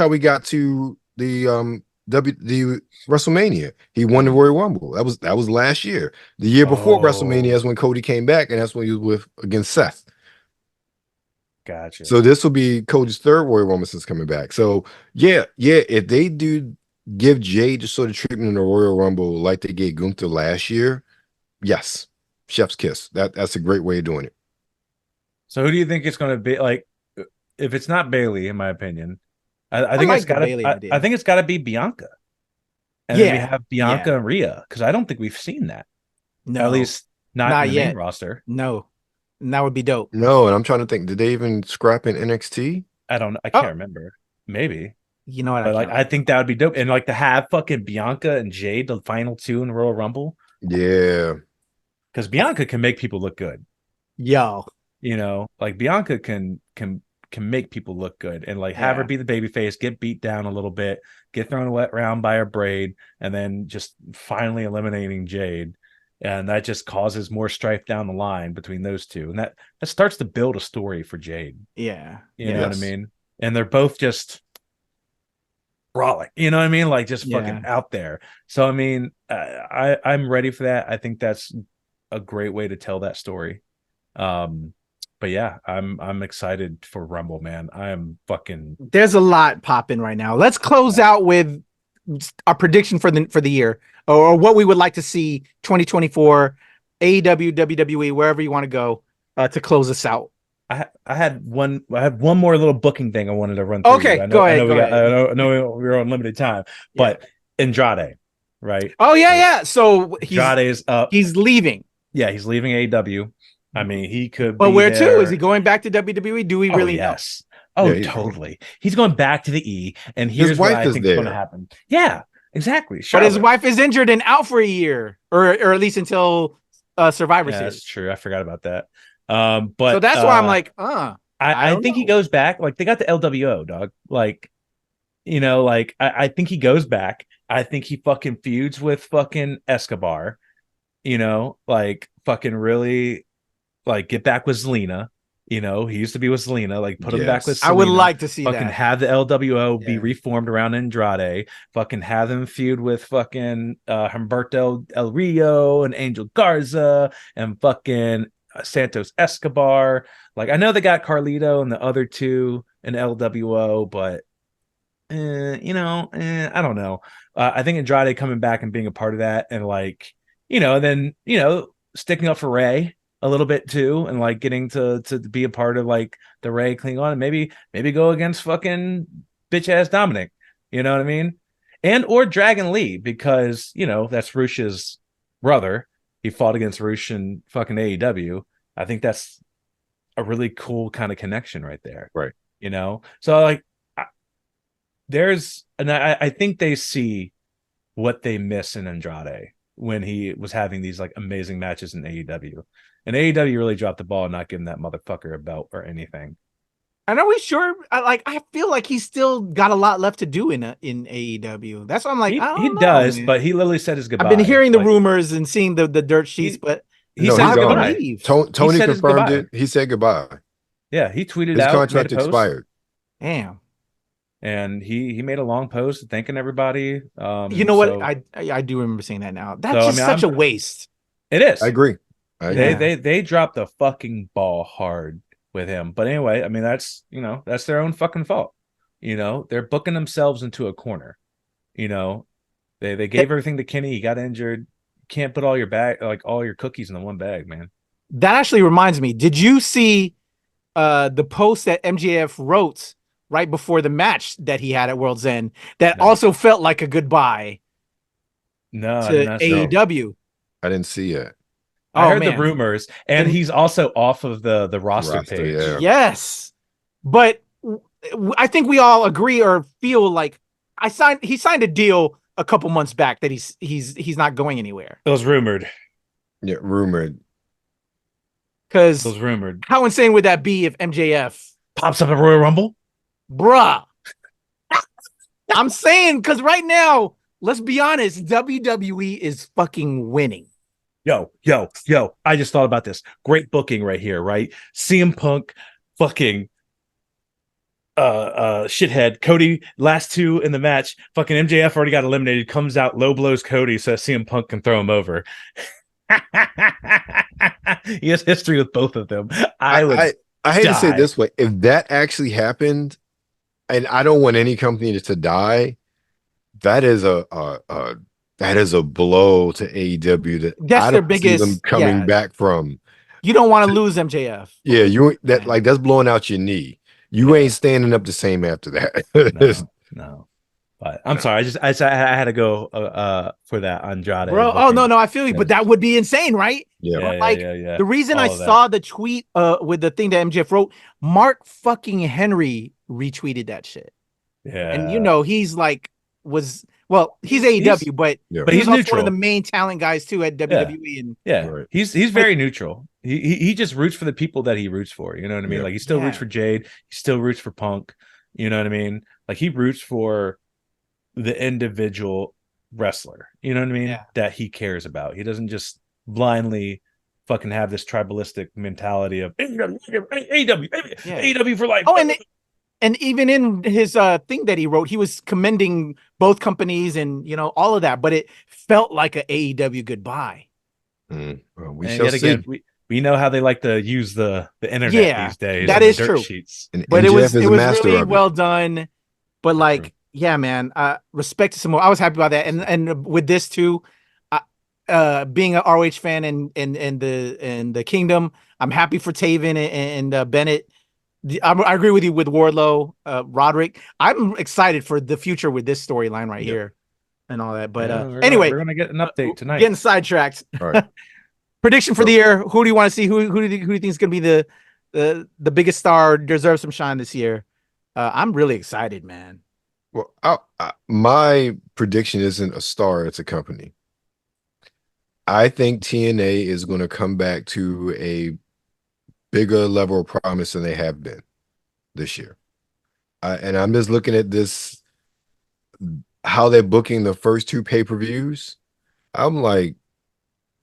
we got to the WrestleMania. He won the Royal Rumble. That was last year. The year before WrestleMania is when Cody came back, and that's when he was against Seth. Gotcha. So this will be Cody's third Royal Rumble since coming back. So if they do give Jade the sort of treatment in the Royal Rumble like they gave Gunther last year, yes, chef's kiss. That's a great way of doing it. So who do you think it's going to be? Like, if it's not Bayley, in my opinion, I think it's got to. I think it's got to be Bianca, and then we have Bianca and Rhea because I don't think we've seen that. No, at least not in the main roster. No, and that would be dope. No, and I'm trying to think. Did they even scrap in NXT? I don't know. I can't remember. Maybe You know what? But like, I think that would be dope, and like to have fucking Bianca and Jade the final two in the Royal Rumble. Yeah, because Bianca can make people look good. Yo, you know, like Bianca can make people look good, and like have her be the babyface, get beat down a little bit, get thrown around by her braid, and then just finally eliminating Jade. And that just causes more strife down the line between those two. And that starts to build a story for Jade. Yeah. You know what I mean? And they're both just brawling, you know what I mean? Like just fucking out there. So, I mean, I'm ready for that. I think that's a great way to tell that story. But yeah, I'm excited for Rumble, man. I am fucking. There's a lot popping right now. Let's close out with our prediction for the year, or what we would like to see 2024 AEW, WWE, wherever you want to go, to close us out. I had one more little booking thing I wanted to run through. Okay, go ahead. I know we're on limited time, but Andrade, right? Oh yeah. So Andrade's up. He's leaving. Yeah, he's leaving AEW. I mean, he could. But where there. to? Is he going back to WWE? Do we really know? Oh, yeah, totally. He's going back to the E, and here's what I think is going to happen. Yeah, exactly. Charlotte. But his wife is injured and out for a year, or at least until Survivor Series. That's true. I forgot about that. But so that's why I'm like, I think he goes back. Like they got the LWO, dog. Like, you know, like I think he goes back. I think he fucking feuds with fucking Escobar. You know, like fucking really, like get back with Zelina. You know, he used to be with Zelina. Like put him back with Zelina. I would like to see fucking that. Have the LWO be reformed around Andrade. Fucking have them feud with fucking Humberto El Rio and Angel Garza and fucking Santos Escobar. Like I know they got Carlito and the other two in LWO, but you know, I don't know. I think Andrade coming back and being a part of that, and like, you know, then, you know, sticking up for Ray a little bit too, and like getting to be a part of like the Ray Klingon, and maybe go against fucking bitch ass Dominic, you know what I mean? And or Dragon Lee, because you know that's Rush's brother. He fought against Rush in fucking AEW. I think that's a really cool kind of connection right there. Right. You know? So like I think they see what they miss in Andrade when he was having these like amazing matches in AEW. And AEW really dropped the ball, not giving that motherfucker a belt or anything. And are we sure? I feel like he's still got a lot left to do in AEW. That's why I'm like, he know, does, man. but he literally said his goodbye. I've been hearing the rumors and seeing the dirt sheets, but he said he's gonna leave. Tony confirmed it. He said goodbye. Yeah, he tweeted his out. His contract expired. Damn. And he made a long post thanking everybody. You know what? I do remember saying that now. That's just such a waste. It is. I agree. They dropped the fucking ball hard with him. But anyway, I mean, that's their own fucking fault. You know, they're booking themselves into a corner. You know, they gave everything to Kenny. He got injured. You can't put all your cookies in the one bag, man. That actually reminds me. Did you see the post that MJF wrote right before the match that he had at World's End that also felt like a goodbye to AEW? I didn't see it. I heard the rumors, and he's also off of the roster page. Yeah. Yes, but I think we all agree or feel like he signed a deal a couple months back that he's not going anywhere. It was rumored. Yeah, rumored. Because it was rumored. How insane would that be if MJF pops up at Royal Rumble? Bruh. I'm saying, because right now, let's be honest, WWE is fucking winning. Yo, I just thought about this. Great booking right here, right? CM Punk, fucking shithead, Cody, last two in the match, fucking MJF already got eliminated, comes out, low blows Cody so that CM Punk can throw him over. He has history with both of them. I hate to say it this way. If that actually happened, and I don't want any company to die, that is a blow to AEW that's their biggest them coming back from. You don't want to lose MJF. Yeah, that's blowing out your knee. You ain't standing up the same after that. No. But I'm sorry, I had to go for that Andrade. Bro, no, I feel you, but that would be insane, right? Yeah. The reason I saw the tweet with the thing that MJF wrote, Mark fucking Henry retweeted that shit. Yeah. And he's like he's AEW, but Yeah. But he he's was also neutral. one of the main talent guys too at WWE. And Yeah, Right. he's very neutral. He just roots for the people that he roots for. You know what I mean? Yeah. Like he still roots for Jade. He still roots for Punk. You know what I mean? Like he roots for the individual wrestler. You know what I mean? Yeah. That he cares about. He doesn't just blindly fucking have this tribalistic mentality of AEW for life. Oh, and even in his thing that he wrote, he was commending both companies and all of that, but it felt like a AEW goodbye. Well, we And shall yet see. again, we know how they like to use the internet these days. That and the is dirt true. sheets. But And it Jeff was is a master really of it. well done. But like, yeah, man, respect to Samoa. I was happy about that, and with this too, being an ROH fan and the Kingdom, I'm happy for Taven and Bennett. I agree with you with Wardlow, Roderick. I'm excited for the future with this storyline right here and all that. But anyway, we're gonna get an update tonight. Getting sidetracked. All right. Prediction for the year. Who do you want to see? Who do you think is going to be the biggest star, deserves some shine this year? I'm really excited, man. Well, my prediction isn't a star; it's a company. I think TNA is going to come back to a bigger level of promise than they have been this year. And I'm just looking at this, how they're booking the first two pay-per-views. I'm like,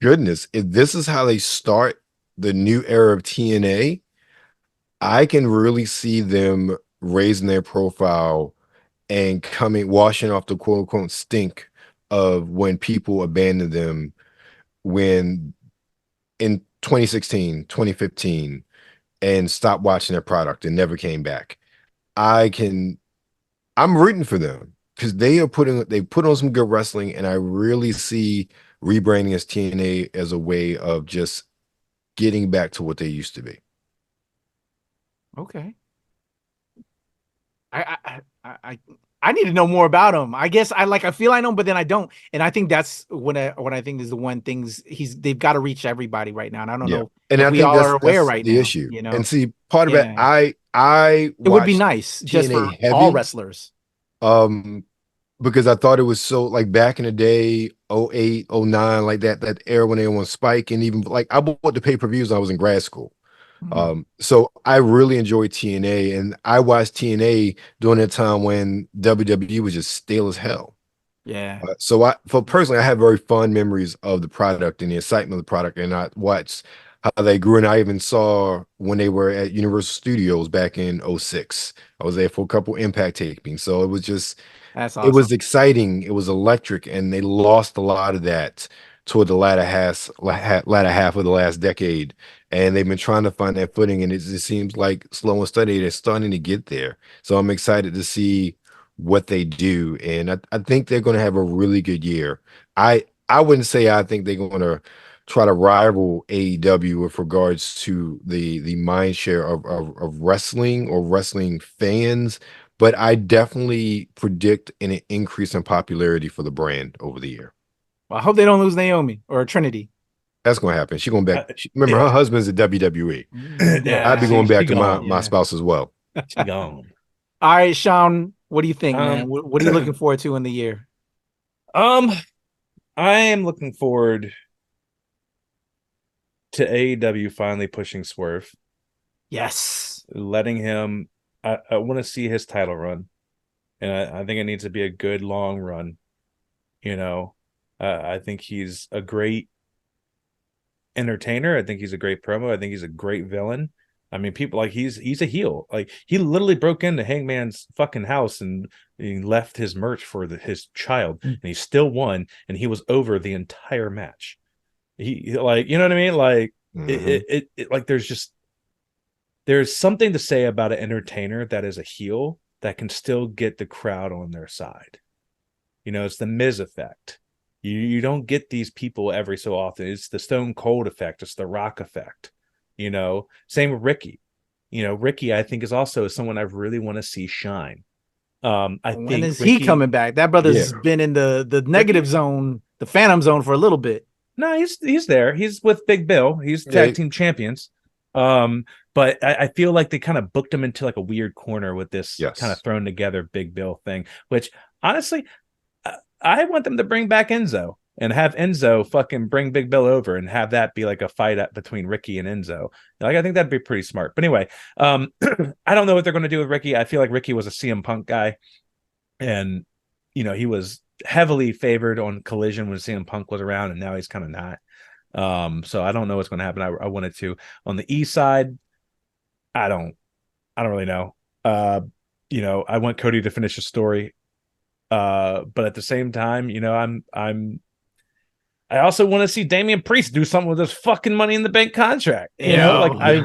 goodness, if this is how they start the new era of TNA, I can really see them raising their profile and washing off the quote unquote stink of when people abandoned them when in 2016, 2015, and stopped watching their product and never came back. I'm rooting for them because they put on some good wrestling, and I really see rebranding as TNA as a way of just getting back to what they used to be. Okay. I need to know more about him. I guess I feel I know, but then I don't. And I think that's what I think is the one things they've got to reach everybody right now. And I don't know. And I we think all that's are aware right the now, issue. And see, part of it, it would be nice just for TNA heavy, all wrestlers. Because I thought it was so like back in the day, 08, 09, like that era when they were on Spike, and even like I bought the pay-per-views when I was in grad school. So I really enjoyed TNA, and I watched TNA during that time when WWE was just stale as hell. Yeah. So personally, I have very fond memories of the product and the excitement of the product, and I watched how they grew. And I even saw when they were at Universal Studios back in 06. I was there for a couple Impact tapings. So it was just, that's awesome. It was exciting. It was electric, and they lost a lot of that toward the latter half of the last decade. And they've been trying to find that footing, and it just seems like slow and steady, they're starting to get there. So I'm excited to see what they do, and I think they're going to have a really good year. I wouldn't say I think they're going to try to rival AEW with regards to the mind share of wrestling or wrestling fans, but I definitely predict an increase in popularity for the brand over the year. Well, I hope they don't lose Naomi or Trinity. That's going to happen. She's going back. Remember, her husband's at WWE. I'd be going back to my spouse as well. She gone. All right, Sean, what do you think, man? What are you looking forward to in the year? I am looking forward to AEW finally pushing Swerve. Yes. Letting him, I want to see his title run. And I think it needs to be a good long run. I think he's a great entertainer. I think he's a great promo. I think he's a great villain. I mean, people like he's a heel. Like he literally broke into Hangman's fucking house and he left his merch for his child, and he still won, and he was over the entire match. He like, you know what I mean? Like it like there's something to say about an entertainer that is a heel that can still get the crowd on their side. It's the Miz effect. You don't get these people every so often. It's the Stone Cold effect. It's the Rock effect. Same with Ricky. Ricky, I think, is also someone I really want to see shine. When is Ricky, he coming back? That brother's been in the negative zone, the Phantom Zone for a little bit. No, he's there. He's with Big Bill. He's tag team champions. But I feel like they kind of booked him into like a weird corner with this kind of thrown together Big Bill thing, which honestly, I want them to bring back Enzo and have Enzo fucking bring Big Bill over and have that be like a fight between Ricky and Enzo. Like, I think that'd be pretty smart. But anyway, I don't know what they're going to do with Ricky. I feel like Ricky was a CM Punk guy, and he was heavily favored on Collision when CM Punk was around, and now he's kind of not. So I don't know what's going to happen. I wanted to on the East side. I don't really know. I want Cody to finish the story. But at the same time, I also want to see Damian Priest do something with his fucking Money in the Bank contract. I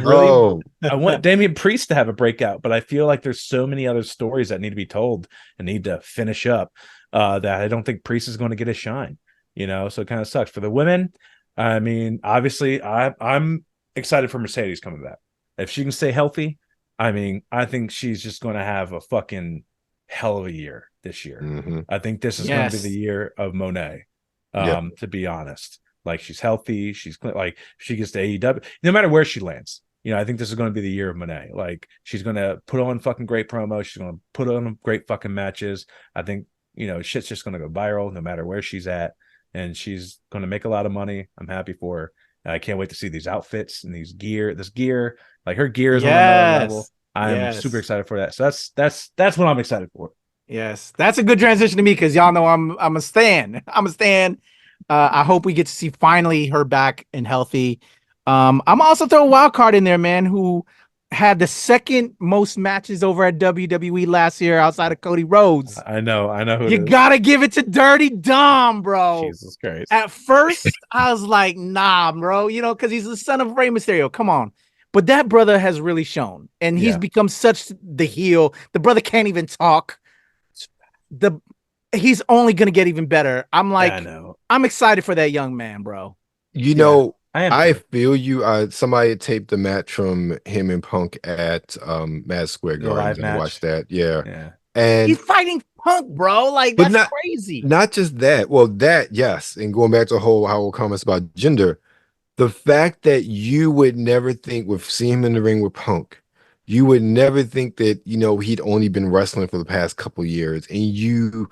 want Damian Priest to have a breakout, but I feel like there's so many other stories that need to be told and need to finish up that I don't think Priest is going to get a shine. So it kind of sucks for the women. I mean, obviously, I'm excited for Mercedes coming back. If she can stay healthy, I mean, I think she's just going to have a fucking hell of a year this year. Mm-hmm. I think this is going to be the year of Monet. To be honest, like, she's healthy, she's like, she gets to AEW, no matter where she lands. I think this is going to be the year of Monet. Like, she's going to put on fucking great promos, she's going to put on great fucking matches. I think shit's just going to go viral no matter where she's at, and she's going to make a lot of money. I'm happy for her. I can't wait to see these outfits and this gear. Like, her gear is on another level. I'm super excited for that. So that's what I'm excited for. Yes, that's a good transition to me because y'all know I'm a stan. I hope we get to see finally her back and healthy. I'm also throw a wild card in there, man, who had the second most matches over at WWE last year outside of Cody Rhodes. I know. Who you gotta give it to Dirty Dom, bro. Jesus Christ. At first, I was like, nah, bro, because he's the son of Rey Mysterio. Come on. But that brother has really shown, and he's become such the heel. The brother can't even talk. He's only gonna get even better. I'm like, I'm excited for that young man, bro. I feel you. Somebody taped the match from him and Punk at Madison Square Garden. I watched that. Yeah. And he's fighting Punk, bro. Like, that's crazy. Not just that. Well, that, yes. And going back to how comments about gender, the fact that you would never think, with seeing him in the ring with Punk, you would never think that, he'd only been wrestling for the past couple years. And you,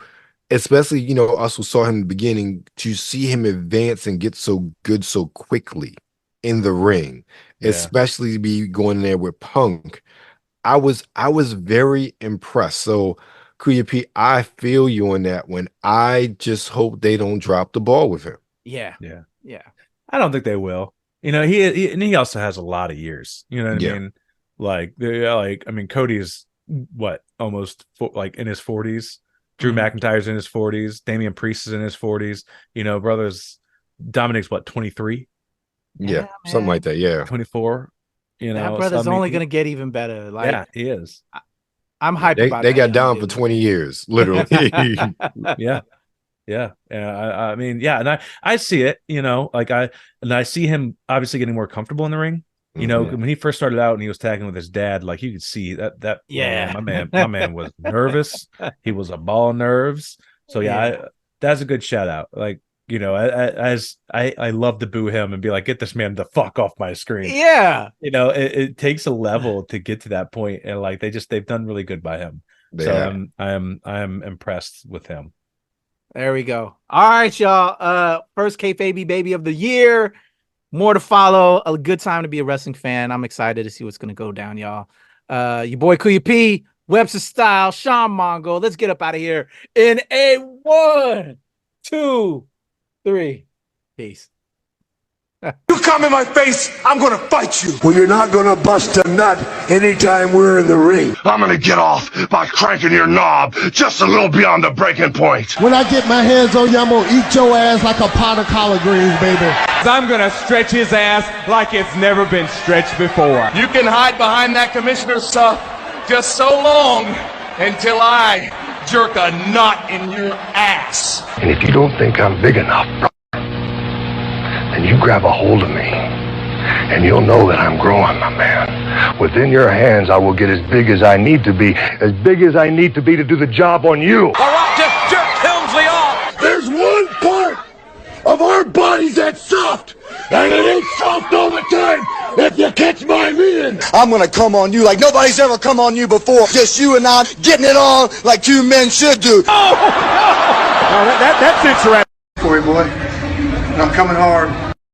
especially, us who saw him in the beginning, to see him advance and get so good so quickly in the ring, especially to be going in there with Punk. I was very impressed. So, Kuya P, I feel you on that one. I just hope they don't drop the ball with him. Yeah. I don't think they will. He also has a lot of years. You know what I mean? Like, Cody is almost in his 40s. Drew McIntyre's in his 40s. Damian Priest is in his 40s. Brothers. Dominic's 23? Yeah, something like that. Yeah, 24. That brother's only gonna get even better. Like, he is. I'm hyped about. They got down for 20 years, literally. Yeah. I mean, and I see it. I see him obviously getting more comfortable in the ring. When he first started out and he was tagging with his dad, like, you could see that. Yeah, my man was nervous. He was a ball of nerves. So that's a good shout out. Like, as I love to boo him and be like, get this man the fuck off my screen. Yeah, it takes a level to get to that point, and like they've done really good by him. I am impressed with him. There we go. All right, y'all. First KayFabeyBaby of the year. More to follow. A good time to be a wrestling fan. I'm excited to see what's going to go down, y'all. Your boy Kuya P, Webster Style, Sean Mongo. Let's get up out of here in a 1, 2, 3. Peace. You come in my face, I'm gonna fight you. Well, you're not gonna bust a nut anytime we're in the ring. I'm gonna get off by cranking your knob just a little beyond the breaking point. When I get my hands on you, I'm gonna eat your ass like a pot of collard greens, baby. I'm gonna stretch his ass like it's never been stretched before. You can hide behind that commissioner stuff just so long until I jerk a knot in your ass. And if you don't think I'm big enough, and you grab a hold of me, and you'll know that I'm growing, my man. Within your hands, I will get as big as I need to be to do the job on you. All right, just jerk Helmsley off. There's one part of our bodies that's soft, and it ain't soft overtime if you catch my meaning. I'm gonna come on you like nobody's ever come on you before. Just you and I getting it on like two men should do. Oh, that's interesting. For you, boy. And I'm coming hard.